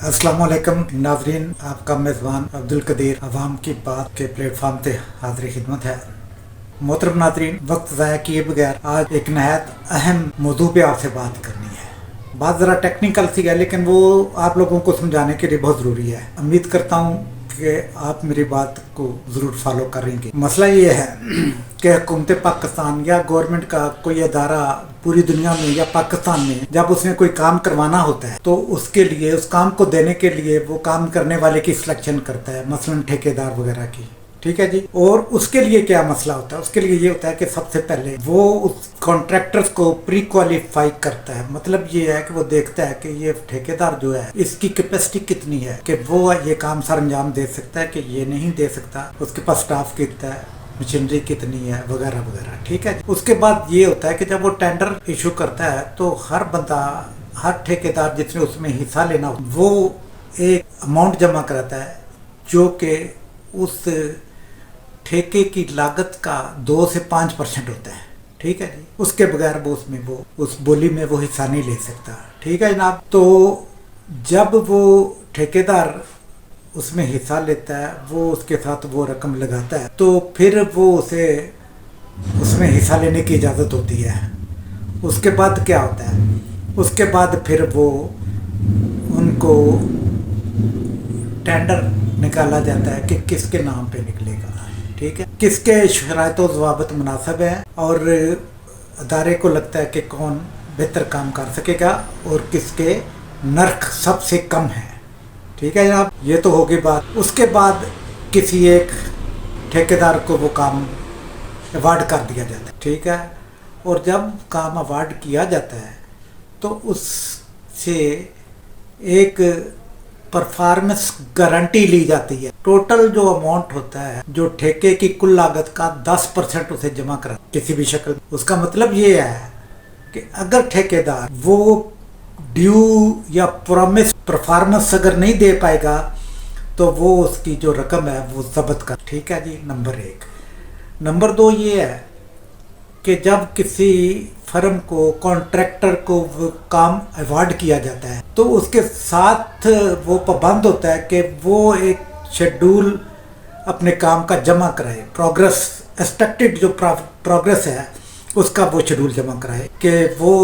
अस्सलाम वालेकुम नाजरीन, आपका मेज़बान अब्दुल कदीर अवाम की बात के प्लेटफार्म पे हाजिर खिदमत है। मोहतरम नाजरीन, वक्त ज़ाया किए बगैर आज एक नहायत अहम मौजू पे आपसे बात करनी है। बात ज़रा टेक्निकल सी है, लेकिन वो आप लोगों को समझाने के लिए बहुत ज़रूरी है। उम्मीद करता हूँ कि आप मेरी बात को ज़रूर फॉलो करेंगे। मसला ये है कि हुकूमत पाकिस्तान या गवर्नमेंट का कोई अदारा पूरी दुनिया में या पाकिस्तान में जब उसने कोई काम करवाना होता है तो उसके लिए, उस काम को देने के लिए वो काम करने वाले की सिलेक्शन करता है, मसलन ठेकेदार वगैरह की। ठीक है जी। और उसके लिए क्या मसला होता है? उसके लिए ये होता है कि सबसे पहले वो उस कॉन्ट्रैक्टर्स को प्री क्वालिफाई करता है। मतलब ये है कि वो देखता है कि ये ठेकेदार जो है इसकी कैपेसिटी कितनी है, कि वो ये काम सर अंजाम दे सकता है कि ये नहीं दे सकता, उसके पास स्टाफ कितना है, मशीनरी कितनी है, वगैरह वगैरह। ठीक है। उसके बाद ये होता है कि जब वो टेंडर इशू करता है तो हर बंदा, हर ठेकेदार जिसने उसमें हिस्सा लेना वो एक अमाउंट जमा कराता है जो कि उस ठेके की लागत का 2 से 5% होता है। ठीक है जी। उसके बगैर वो उसमें वो उस बोली में वो हिस्सा नहीं ले सकता। ठीक है जनाब। तो जब वो ठेकेदार उसमें हिस्सा लेता है, वो उसके साथ वो रकम लगाता है, तो फिर वो उसे उसमें हिस्सा लेने की इजाज़त होती है। उसके बाद क्या होता है? उसके बाद फिर वो उनको टेंडर निकाला जाता है कि किसके नाम पे निकलेगा। ठीक है। किसके शराइत व ज़वाबित मुनासिब है और अदारे को लगता है कि कौन बेहतर काम कर सकेगा और किसके नर्ख सबसे कम है। ठीक है जनाब। ये तो होगी बात। उसके बाद किसी एक ठेकेदार को वो काम अवार्ड कर दिया जाता है। ठीक है। और जब काम अवार्ड किया जाता है तो उससे एक परफॉर्मेंस गारंटी ली जाती है। टोटल जो अमाउंट होता है, जो ठेके की कुल लागत का 10% उसे जमा करा किसी भी शक्ल। उसका मतलब ये है कि अगर ठेकेदार वो ड्यू या प्रॉमिस परफॉर्मेंस अगर नहीं दे पाएगा तो वो उसकी जो रकम है वो जब्त कर। ठीक है जी। नंबर 1। नंबर 2 ये है कि जब किसी फर्म को, कॉन्ट्रैक्टर को वो काम अवार्ड किया जाता है तो उसके साथ वो पाबंद होता है कि वो एक शेड्यूल अपने काम का जमा कराए। प्रोग्रेस, एक्सपेक्टेड जो प्रोग्रेस है उसका वो शेड्यूल जमा कराए कि वो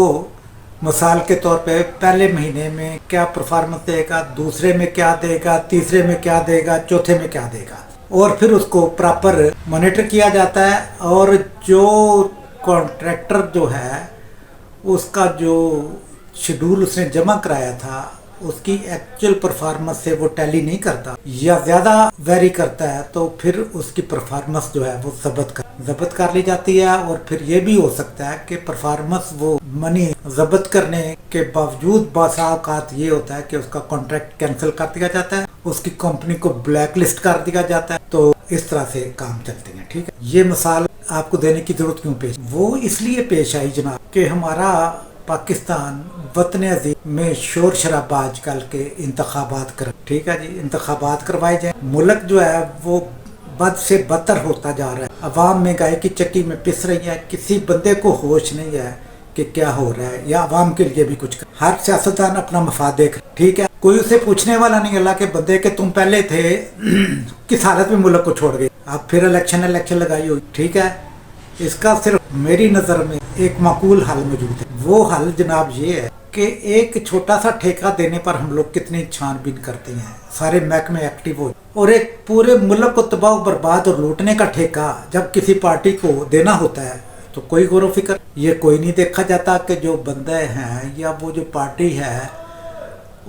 मिसाल के तौर पे पहले महीने में क्या परफॉर्मेंस देगा, दूसरे में क्या देगा, तीसरे में क्या देगा, चौथे में क्या देगा, और फिर उसको प्रॉपर मॉनिटर किया जाता है। और जो कॉन्ट्रैक्टर जो है उसका जो शेड्यूल उसने जमा कराया था उसकी एक्चुअल परफॉर्मेंस से वो टैली नहीं करता या ज़्यादा वेरी करता है तो फिर उसकी परफॉर्मेंस जो है वो जब्त कर ली जाती है। और फिर ये भी हो सकता है कि परफॉर्मेंस वो मनी जब्त करने के बावजूद बासा औकात ये होता है कि उसका कॉन्ट्रैक्ट कैंसिल कर दिया जाता है, उसकी कंपनी को ब्लैक लिस्ट कर दिया जाता है। तो इस तरह से काम चलते हैं। ठीक है। ये मिसाल आपको देने की जरूरत क्यों पेश? वो इसलिए पेश आई जनाब कि हमारा पाकिस्तान वतन अजीम में शोर शराबा आजकल के इंतखाबात कर। ठीक है जी। इंतखाबात करवाए जाए, मुल्क जो है वो बद से बदतर होता जा रहा है। अवाम महंगाई की चक्की में पिस रही है। किसी बंदे को होश नहीं है कि क्या हो रहा है या अवाम के लिए भी कुछ कर। हर सियासतदान अपना मफाद देख। ठीक है। कोई उसे पूछने वाला नहीं अल्लाह के बंदे के तुम पहले थे किस हालत में मुल्क को छोड़ गए, आप फिर इलेक्शन लगाई हुई। ठीक है। इसका सिर्फ मेरी नज़र में एक माकूल हल मौजूद है। वो हल जनाब ये है कि एक छोटा सा ठेका देने पर हम लोग कितनी छानबीन करते हैं, सारे महकमे एक्टिव हो, और एक पूरे मुल्क को तबाह बर्बाद और लूटने का ठेका जब किसी पार्टी को देना होता है तो कोई गौर व फिक्र ये कोई नहीं देखा जाता कि जो बंदे हैं या वो जो पार्टी है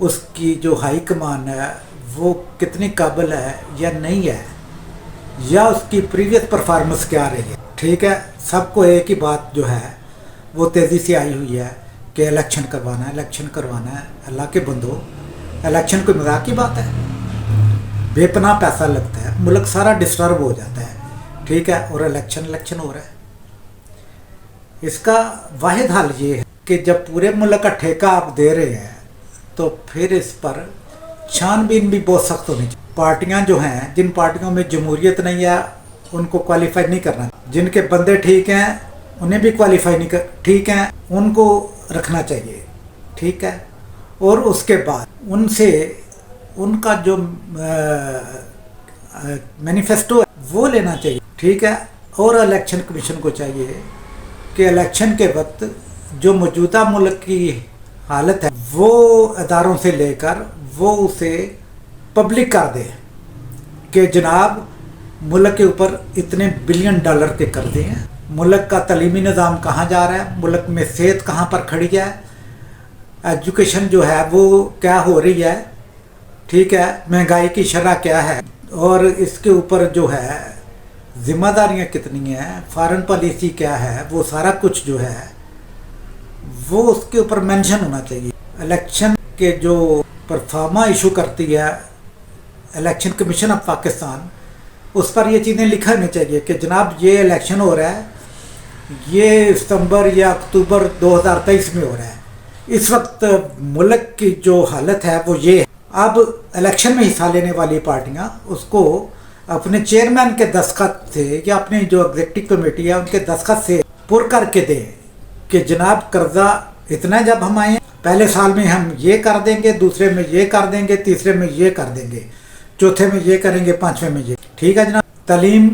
उसकी जो हाई कमान है वो कितनी काबिल है या नहीं है, या उसकी प्रीवियस परफॉर्मेंस क्या रही है। ठीक है। सबको एक ही बात जो है वो तेज़ी से आई हुई है कि इलेक्शन करवाना है, इलेक्शन करवाना है। अल्लाह के बंदो, इलेक्शन कोई मजाक की बात है? बेपनाह पैसा लगता है, मुल्क सारा डिस्टर्ब हो जाता है। ठीक है। और इलेक्शन हो रहा है। इसका वाहिद हल ये है कि जब पूरे मुल्क का ठेका आप दे रहे हैं तो फिर इस पर छानबीन भी बहुत सख्त होनी चाहिए। पार्टियां जो हैं, जिन पार्टियों में जमहूरियत नहीं है उनको क्वालिफाई नहीं करना, जिनके बंदे ठीक हैं उन्हें भी क्वालिफाई नहीं कर, ठीक हैं उनको रखना चाहिए। ठीक है। और उसके बाद उनसे उनका जो मैनिफेस्टो है वो लेना चाहिए, ठीक है। और इलेक्शन कमीशन को चाहिए कि इलेक्शन के वक्त जो मौजूदा मुल्क की हालत है वो अदारों से लेकर वो उसे पब्लिक कर दे कि जनाब मुल्क के ऊपर इतने बिलियन डॉलर के कर्जे हैं, मुल्क का तलीमी निज़ाम कहाँ जा रहा है, मुल्क में सेहत कहाँ पर खड़ी है, एजुकेशन जो है वो क्या हो रही है, ठीक है, महंगाई की शरह क्या है, और इसके ऊपर जो है जिम्मेदारियाँ कितनी हैं, फॉरेन पॉलिसी क्या है, वो सारा कुछ जो है वो उसके ऊपर मेंशन होना चाहिए। इलेक्शन के जो परफॉर्मा इशू करती है इलेक्शन कमीशन ऑफ पाकिस्तान, उस पर ये चीज़ें लिखा नहीं चाहिए कि जनाब ये इलेक्शन हो रहा है, ये सितंबर या अक्टूबर 2023 में हो रहा है, इस वक्त मुल्क की जो हालत है वो ये है। अब इलेक्शन में हिस्सा लेने वाली पार्टियां उसको अपने चेयरमैन के दस्तखत से या अपनी जो एग्जीक्यूटिव कमेटी है उनके दस्तखत से पुर करके दें कि जनाब कर्जा इतना जब हम आए, पहले साल में हम ये कर देंगे, दूसरे में ये कर देंगे, तीसरे में ये कर देंगे, चौथे में ये करेंगे, पांचवें में ये, ठीक है जनाब। तालीम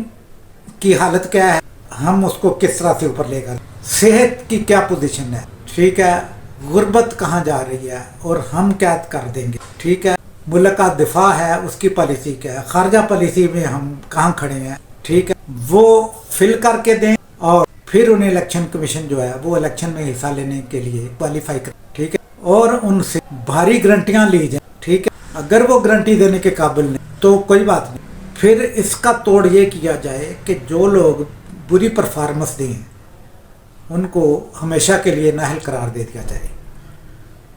की हालत क्या है, हम उसको किस तरह से ऊपर लेकर, सेहत की क्या पोजीशन है, ठीक है, गुर्बत कहाँ जा रही है और हम क्या कर देंगे, ठीक है, मुल्क का दिफा है उसकी पॉलिसी क्या है, खारजा पॉलिसी में हम कहाँ खड़े हैं, ठीक है, वो फिल करके दें और फिर उन्हें इलेक्शन कमीशन जो है वो इलेक्शन में हिस्सा लेने के लिए क्वालिफाई कर, ठीक है, और उनसे भारी गारंटियाँ ली जाए, ठीक है। अगर वो गारंटी देने के काबिल नहीं तो कोई बात नहीं, फिर इसका तोड़ ये किया जाए कि जो लोग बुरी परफॉर्मेंस दें उनको हमेशा के लिए नाअहल करार दे दिया जाए,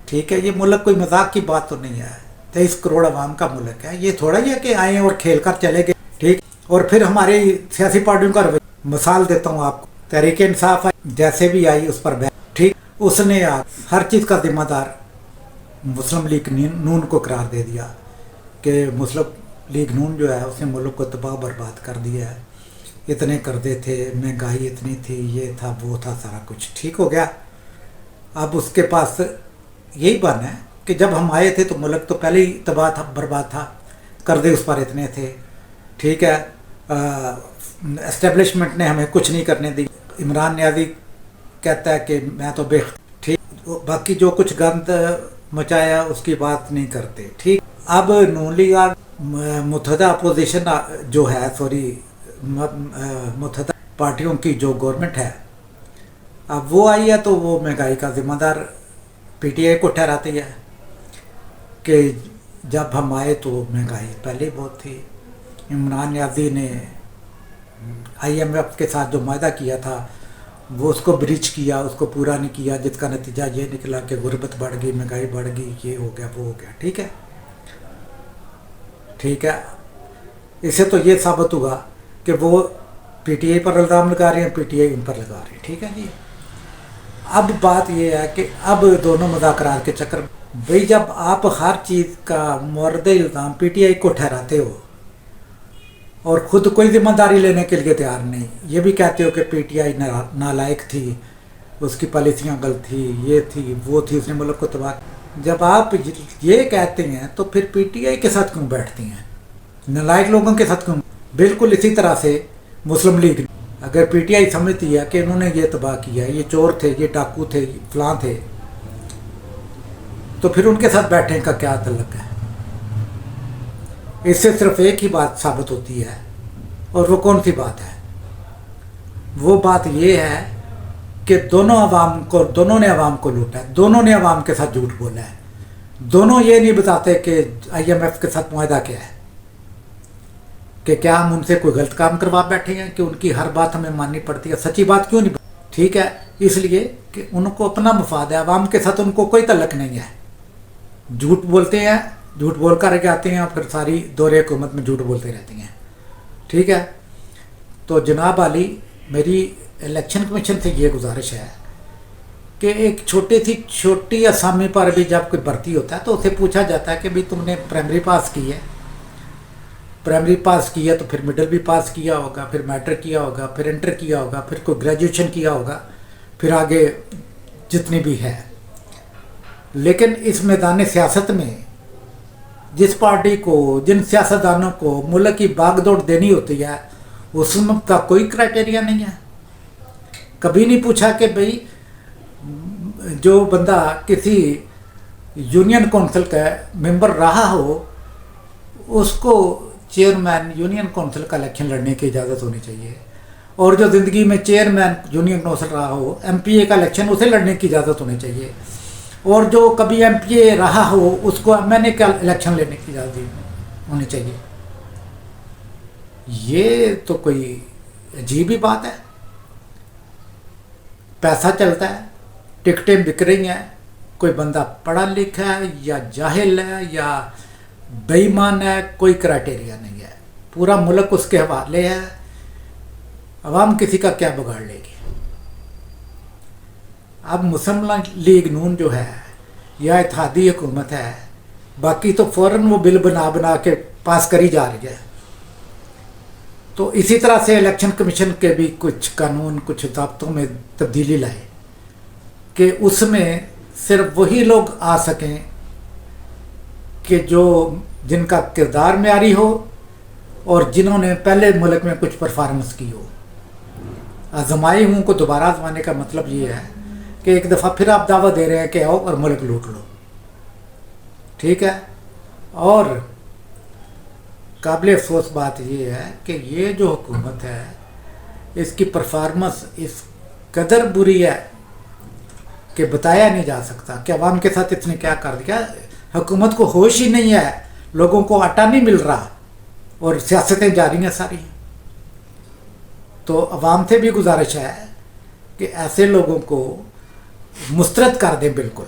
ठीक है। ये मुल्क कोई मजाक की बात तो नहीं है, 23 करोड़ आवाम का मुल्क है, ये थोड़ा ही है कि आए और खेल कर चले गए, ठीक। और फिर हमारी सियासी पार्टियों का मिसाल देता हूँ आपको, तहरीक इंसाफ जैसे भी आई उस पर बैठ, ठीक, उसने हर चीज़ का जिम्मेदार मुस्लिम लीग नून को करार दे दिया कि मुस्लिम लीग नून जो है उसने मुल्क को तबाह बर्बाद कर दिया है, इतने कर्जे थे, महंगाई इतनी थी, ये था वो था, सारा कुछ ठीक हो गया। अब उसके पास यही बन है कि जब हम आए थे तो मुल्क तो पहले ही तबाह था, बर्बाद था, कर्जे उस पर इतने थे, ठीक है, एस्टेब्लिशमेंट ने हमें कुछ नहीं करने दी। इमरान नियाज़ी कहता है कि मैं तो ठीक, बाकी जो कुछ गंद मचाया उसकी बात नहीं करते, ठीक। अब नून लीग मुत्तहदा अपोजिशन जो है, सॉरी मुत्तहदा पार्टियों की जो गवर्नमेंट है अब वो आई है तो वो महंगाई का जिम्मेदार पीटीआई को ठहराती है कि जब हम आए तो महंगाई पहले ही बहुत थी। इमरान नियाज़ी ने IMF के साथ जो वायदा किया था वो उसको ब्रीच किया, उसको पूरा नहीं किया, जिसका नतीजा ये निकला कि गुर्बत बढ़ गई, महंगाई बढ़ गई, ये हो गया वो हो गया, ठीक है, ठीक है। इससे तो ये साबित हुआ कि वो पीटीआई पर इल्ज़ाम लगा रहे हैं, पीटीआई उन पर लगा रही है, ठीक है जी। अब बात ये है कि अब दोनों मुज़ाकरात के चक्कर, भाई जब आप हर चीज़ का मुर्द इल्ज़ाम पीटीआई को ठहराते हो और ख़ुद कोई जिम्मेदारी लेने के लिए तैयार नहीं, ये भी कहते हो कि पीटीआई नालायक थी, उसकी पॉलिसियाँ गलत थी, ये थी वो थी, उसने मुल्क को तबाह। जब आप ये कहते हैं तो फिर पीटीआई के साथ क्यों बैठती हैं, नालायक लोगों के साथ क्यों? बिल्कुल इसी तरह से मुस्लिम लीग, अगर पीटीआई समझती है कि इन्होंने ये तबाह किया, ये चोर थे, ये डाकू थे, फलां थे, तो फिर उनके साथ बैठने का क्या तल्लुक है? इससे सिर्फ एक ही बात साबित होती है, और वो कौन सी बात है? वो बात ये है कि दोनों ने आवाम को लूटा है, दोनों ने आवाम के साथ झूठ बोला है, दोनों ये नहीं बताते कि IMF के साथ मुआहदा क्या है, कि क्या हम उनसे कोई गलत काम करवा बैठे हैं कि उनकी हर बात हमें माननी पड़ती है। सच्ची बात क्यों नहीं, ठीक है, इसलिए कि उनको अपना मुफाद है, आवाम के साथ उनको कोई तल्लक नहीं है। झूठ बोलते हैं, झूठ बोल कर जाते हैं और फिर सारी दौरे हुकूमत में झूठ बोलते रहती हैं, ठीक है। तो जनाब आली, मेरी इलेक्शन कमीशन से ये गुजारिश है कि एक छोटी असामी पर भी जब कोई भर्ती होता है तो उसे पूछा जाता है कि भाई तुमने प्राइमरी पास की है, प्राइमरी पास किया तो फिर मिडिल भी पास किया होगा, फिर मैट्रिक किया होगा, फिर इंटर किया होगा, फिर कोई ग्रेजुएशन किया होगा, फिर आगे जितनी भी है। लेकिन इस मैदान सियासत में जिस पार्टी को, जिन सियासतदानों को मुल्क की भागदौड़ देनी होती है, उसमें का कोई क्राइटेरिया नहीं है। कभी नहीं पूछा कि भाई जो बंदा किसी यूनियन काउंसिल का मेंबर रहा हो उसको चेयरमैन यूनियन काउंसिल का इलेक्शन लड़ने की इजाज़त होनी चाहिए, और जो ज़िंदगी में चेयरमैन यूनियन काउंसिल रहा हो एमपीए का इलेक्शन उसे लड़ने की इजाज़त होनी चाहिए, और जो कभी एमपीए रहा हो उसको एमएनए का इलेक्शन लेने की इजाज़त होनी चाहिए। ये तो कोई अजीब ही बात है। पैसा चलता है, टिकटें बिक रही हैं, कोई बंदा पढ़ा लिखा है या जाहिल है या बेईमान है, कोई क्राइटेरिया नहीं है, पूरा मुल्क उसके हवाले है। अवाम किसी का क्या बिगाड़ लेगी। अब मुस्लिम लीग नून जो है या इत्तेहादी हुकूमत है, बाकी तो फ़ौरन वो बिल बना के पास करी जा रही है। तो इसी तरह से इलेक्शन कमीशन के भी कुछ कानून, कुछ ज़ाब्तों में तब्दीली लाए कि उसमें सिर्फ वही लोग आ सकें कि जिनका किरदार म्यारी हो और जिन्होंने पहले मुल्क में कुछ परफॉर्मेंस की हो। आजमाई हूँ को दोबारा आजमाने का मतलब ये है कि एक दफ़ा फिर आप दावा दे रहे हैं कि आओ और मुल्क लूट लो, ठीक है। और काबिल अफसोस बात ये है कि ये जो हुकूमत है इसकी परफॉर्मेंस इस कदर बुरी है कि बताया नहीं जा सकता कि अवाम के साथ इसने क्या कर दिया। हुकूमत को होश ही नहीं है, लोगों को आटा नहीं मिल रहा और सियासतें जारी हैं सारी। तो अवाम से भी गुजारिश है कि ऐसे लोगों को मुस्तरद कर दें बिल्कुल,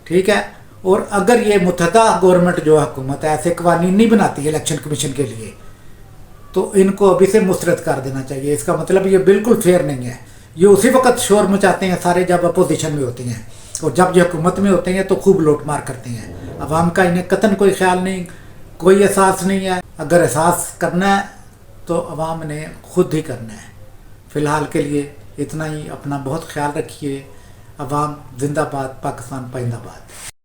ठीक है। और अगर ये मुत्तहदा गवर्नमेंट जो हुकूमत है ऐसे कवानीन नहीं बनाती है इलेक्शन कमीशन के लिए, तो इनको अभी से मुस्तरद कर देना चाहिए। इसका मतलब ये बिल्कुल फेयर नहीं है। ये उसी वक्त शोर मचाते हैं सारे जब अपोजिशन में होती हैं, और जब ये हुकूमत में होते हैं तो खूब लूट मार करते हैं। अवाम का इन्हें कतन कोई ख्याल नहीं, कोई एहसास नहीं है। अगर एहसास करना है तो अवाम ने खुद ही करना है। फ़िलहाल के लिए इतना ही। अपना बहुत ख्याल रखिए। अवाम जिंदाबाद, पाकिस्तान पाइंदाबाद।